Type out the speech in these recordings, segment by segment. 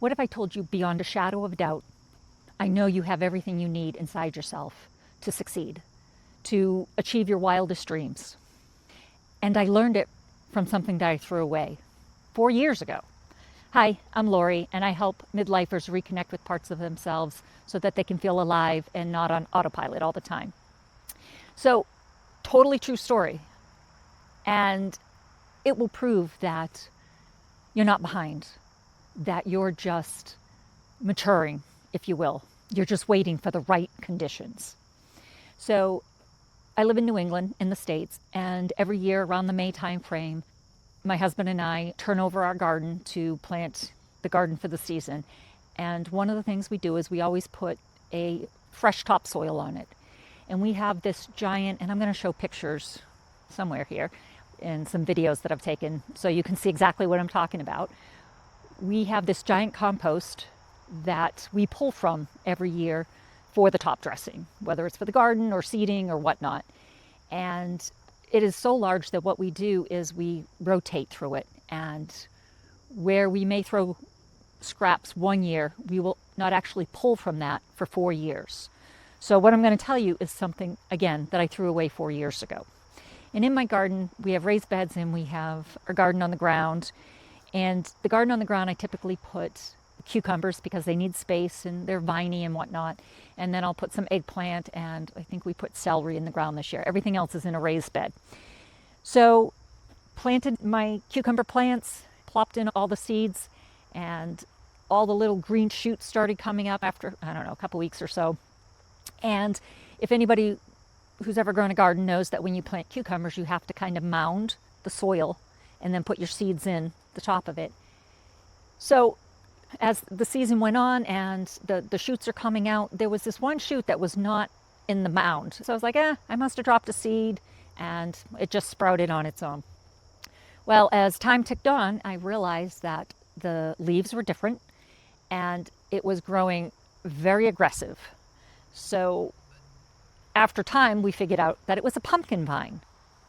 What if I told you beyond a shadow of a doubt, I know you have everything you need inside yourself to succeed, to achieve your wildest dreams. And I learned it from something that I threw away 4 years ago. Hi, I'm Lori, and I help midlifers reconnect with parts of themselves so that they can feel alive and not on autopilot all the time. So, totally true story. And it will prove that you're not behind, that you're just maturing, if you will. You're just waiting for the right conditions. So I live in New England in the States, and every year around the May time frame, my husband and I turn over our garden to plant the garden for the season. And one of the things we do is we always put a fresh topsoil on it. And we have this giant, and I'm going to show pictures somewhere here and some videos that I've taken so you can see exactly what I'm talking about. We have this giant compost that we pull from every year for the top dressing, whether it's for the garden or seeding or whatnot. And it is so large that what we do is we rotate through it. And where we may throw scraps 1 year, we will not actually pull from that for 4 years. So what I'm going to tell you is something, again, that I threw away 4 years ago. And in my garden, we have raised beds and we have our garden on the ground. And the garden on the ground, I typically put cucumbers because they need space and they're viney and whatnot. And then I'll put some eggplant, and I think we put celery in the ground this year. Everything else is in a raised bed. So planted my cucumber plants, plopped in all the seeds, and all the little green shoots started coming up after, I don't know, a couple weeks or so. And if anybody who's ever grown a garden knows that when you plant cucumbers, you have to kind of mound the soil and then put your seeds in the top of it. So as the season went on and the shoots are coming out, there was this one shoot that was not in the mound. So I was like, I must have dropped a seed, and it just sprouted on its own. Well, as time ticked on, I realized that the leaves were different and it was growing very aggressive. So after time, we figured out that it was a pumpkin vine.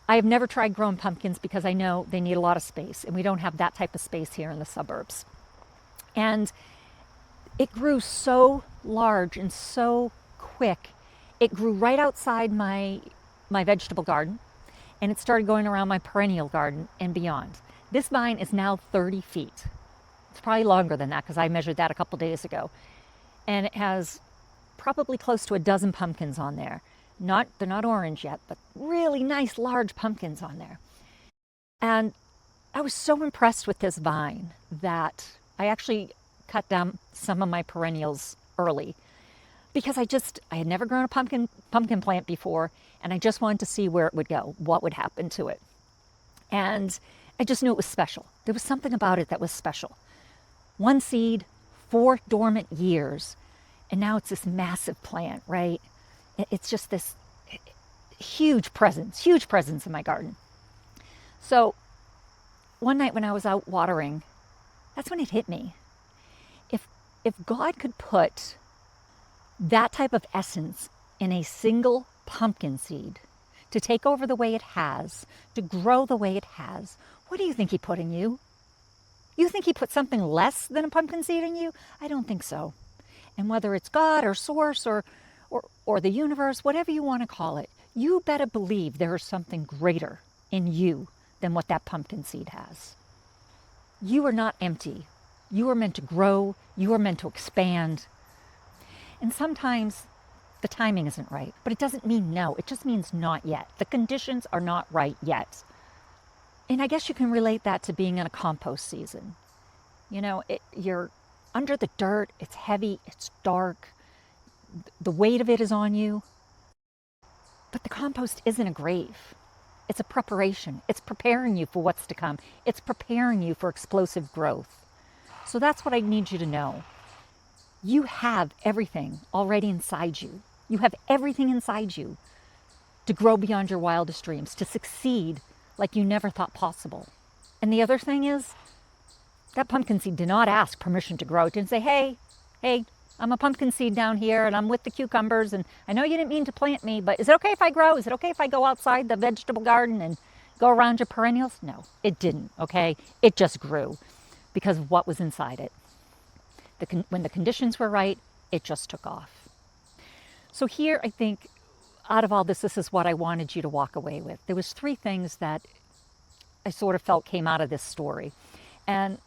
I have never tried growing pumpkins because I know they need a lot of space, and we don't have that type of space here in the suburbs. And it grew so large and so quick. It grew right outside my vegetable garden, and it started going around my perennial garden and beyond. This vine is now 30 feet. It's probably longer than that because I measured that a couple days ago. And it has probably close to a dozen pumpkins on there. They're not orange yet, but really nice large pumpkins on there. And I was so impressed with this vine that I actually cut down some of my perennials early because I had never grown a pumpkin plant before, and I just wanted to see where it would go, what would happen to it. And I just knew it was special. There was something about it that was special. One seed, 4 dormant years, and now it's this massive plant, right? It's just this huge presence in my garden. So one night when I was out watering, that's when it hit me. If God could put that type of essence in a single pumpkin seed to take over the way it has, to grow the way it has, what do you think he put in you? You think he put something less than a pumpkin seed in you? I don't think so. And whether it's God or source or the universe, whatever you want to call it, you better believe there is something greater in you than what that pumpkin seed has. You are not empty. You are meant to grow. You are meant to expand. And sometimes the timing isn't right, but it doesn't mean no. It just means not yet. The conditions are not right yet. And I guess you can relate that to being in a compost season. You know, you're under the dirt. It's heavy. It's dark. The weight of it is on you. But the compost isn't a grave. It's a preparation. It's preparing you for what's to come. It's preparing you for explosive growth. So that's what I need you to know. You have everything already inside you. You have everything inside you to grow beyond your wildest dreams, to succeed like you never thought possible. And the other thing is, that pumpkin seed did not ask permission to grow. It didn't say, hey, I'm a pumpkin seed down here and I'm with the cucumbers, and I know you didn't mean to plant me, but is it okay if I grow? Is it okay if I go outside the vegetable garden and go around your perennials? No, it didn't, okay? It just grew because of what was inside it. When the conditions were right, it just took off. So here, I think, out of all this, this is what I wanted you to walk away with. There was 3 things that I sort of felt came out of this story. And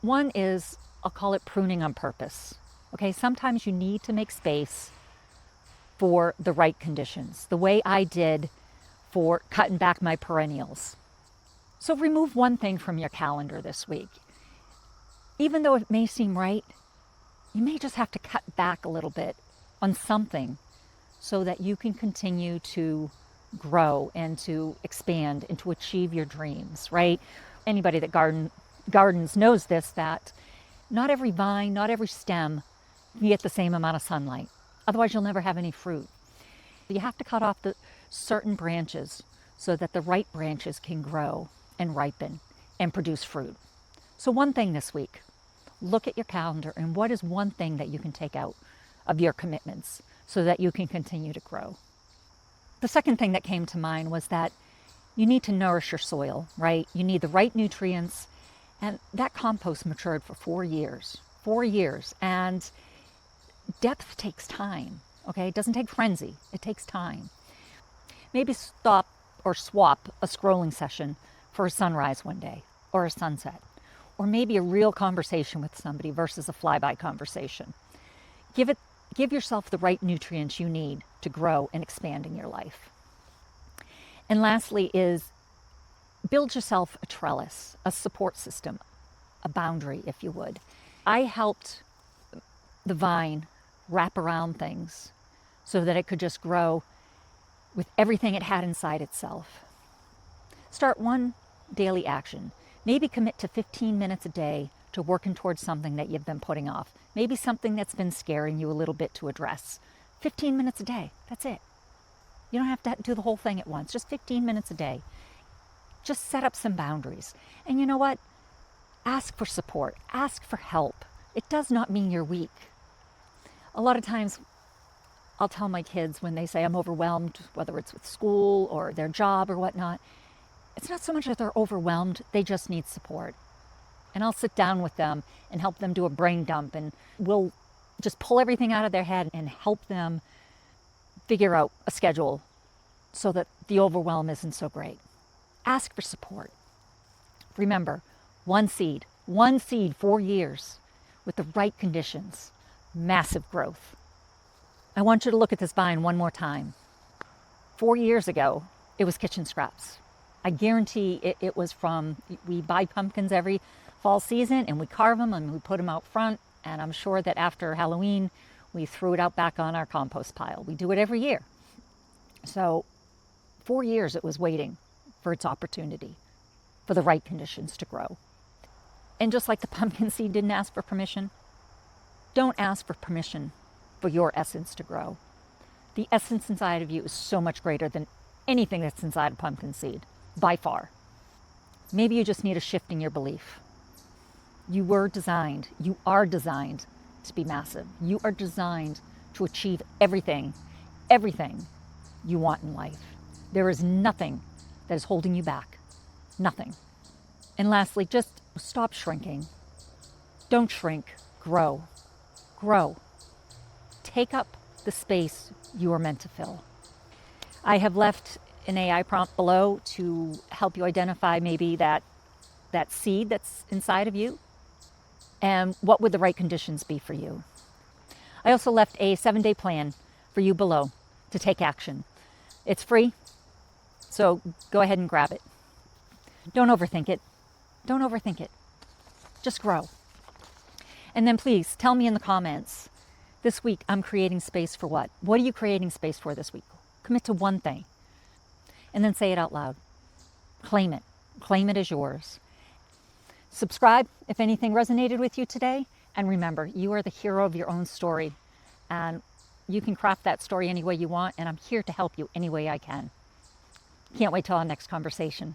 one is, I'll call it pruning on purpose. Okay, sometimes you need to make space for the right conditions, the way I did for cutting back my perennials. So remove one thing from your calendar this week. Even though it may seem right, you may just have to cut back a little bit on something so that you can continue to grow and to expand and to achieve your dreams, right? Anybody that gardens knows this, that not every vine, not every stem can get the same amount of sunlight. Otherwise, you'll never have any fruit. You have to cut off the certain branches so that the right branches can grow and ripen and produce fruit. So one thing this week, look at your calendar and what is one thing that you can take out of your commitments so that you can continue to grow. The second thing that came to mind was that you need to nourish your soil, right? You need the right nutrients, and that compost matured for 4 years. 4 years, and depth takes time, okay? It doesn't take frenzy, it takes time. Maybe stop or swap a scrolling session for a sunrise one day, or a sunset, or maybe a real conversation with somebody versus a flyby conversation. Give yourself the right nutrients you need to grow and expand in your life. And lastly is build yourself a trellis, a support system, a boundary, if you would. I helped the vine wrap around things so that it could just grow with everything it had inside itself. Start one daily action. Maybe commit to 15 minutes a day to working towards something that you've been putting off. Maybe something that's been scaring you a little bit to address. 15 minutes a day, that's it. You don't have to do the whole thing at once, just 15 minutes a day. Just set up some boundaries. And you know what? Ask for support, ask for help. It does not mean you're weak. A lot of times I'll tell my kids when they say I'm overwhelmed, whether it's with school or their job or whatnot, it's not so much that they're overwhelmed, they just need support. And I'll sit down with them and help them do a brain dump, and we'll just pull everything out of their head and help them figure out a schedule so that the overwhelm isn't so great. Ask for support. Remember, one seed, 4 years with the right conditions, massive growth. I want you to look at this vine one more time. 4 years ago, it was kitchen scraps. I guarantee it was from, we buy pumpkins every fall season and we carve them and we put them out front. And I'm sure that after Halloween, we threw it out back on our compost pile. We do it every year. So 4 years it was waiting for its opportunity, for the right conditions to grow. And just like the pumpkin seed didn't ask for permission, don't ask for permission for your essence to grow. The essence inside of you is so much greater than anything that's inside a pumpkin seed, by far. Maybe you just need a shift in your belief. You are designed to be massive. You are designed to achieve everything you want in life. There is nothing that is holding you back. Nothing. And lastly, just stop shrinking. Don't shrink. Grow. Grow. Take up the space you are meant to fill. I have left an AI prompt below to help you identify maybe that seed that's inside of you and what would the right conditions be for you. I also left a 7-day plan for you below to take action. It's free, so go ahead and grab it. Don't overthink it. Don't overthink it. Just grow. And then please tell me in the comments, this week I'm creating space for what? What are you creating space for this week? Commit to one thing. And then say it out loud. Claim it. Claim it as yours. Subscribe if anything resonated with you today. And remember, you are the hero of your own story. And you can craft that story any way you want. And I'm here to help you any way I can. Can't wait till our next conversation.